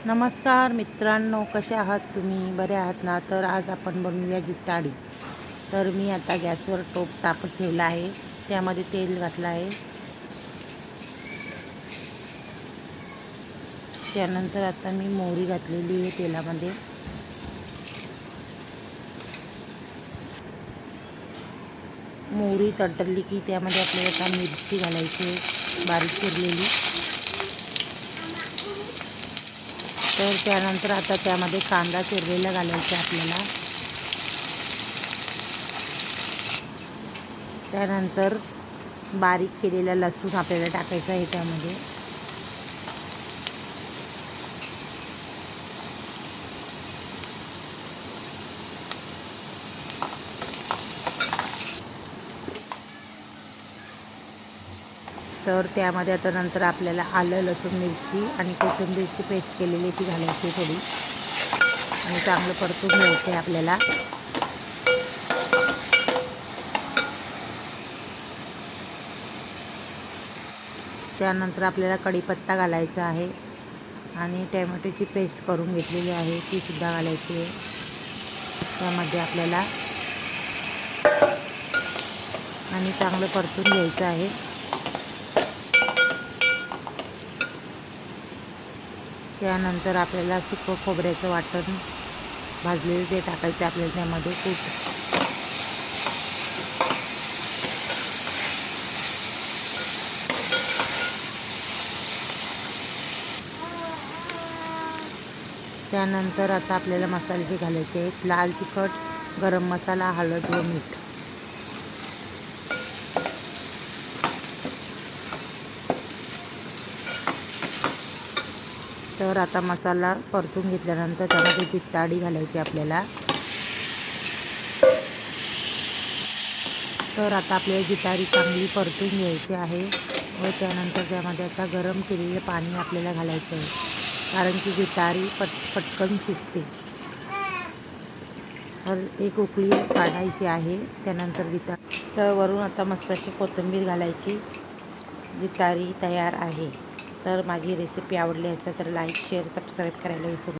नमस्कार मित्रांनो, कसे आहात तुम्ही? बरे आहात ना? तर आज आपण बनवूया जिताडी. तर मी आता गॅसवर टोप तापत ठेवला आहे, त्यामध्ये तेल घातलं आहे. त्यानंतर आता मी मोहरी घातलेली आहे तेलामध्ये. मोहरी तडतडली की त्यामध्ये आपल्याला आता मिरची घालायची बारीक चिरलेली. तर त्यानंतर आता त्यामध्ये कांदा चिरलेला घालायचा आपल्याला. त्यानंतर बारीक केलेला लसूण आपल्याला टाकायचा आहे त्यामध्ये. तर त्यामध्ये आता नंतर आपल्याला आलं, लसूण, मिरची आणि कोथिंबीरची पेस्ट केलेली ती घालायची थोडी आणि चांगलं परतून घ्यायचं आहे आपल्याला. त्यानंतर आपल्याला कढीपत्ता घालायचा आहे आणि टोमॅटोची पेस्ट करून घेतलेली आहे ती सुद्धा घालायची आहे त्यामध्ये आपल्याला आणि चांगलं परतून घ्यायचं आहे. त्यानंतर आपल्याला सुकं खोबऱ्याचं वाटण भाजलेलं ते टाकायचं आपल्याला त्यामध्ये त्यानंतर आता आपल्याला मसाले घालायचे आहेत. लाल तिखट, गरम मसाला, हळद व मीठ. तर आता मसाला परतून घेतल्यानंतर त्यामध्ये जिताडी घालायची आपल्याला. तर आता आपल्याला जिताडी चांगली परतून घ्यायची आहे व त्यानंतर त्यामध्ये आता गरम केलेले पाणी आपल्याला घालायचं आहे, कारण की जिताडी पटकन शिजते. तर एक उकळी काढायची आहे. त्यानंतर तर वरून आता मस्त अशी कोथिंबीर घालायची. जिताडी तयार आहे. तर माझी रेसिपी आवडली असेल तर लाईक, शेअर, सबस्क्राईब करायला विसरू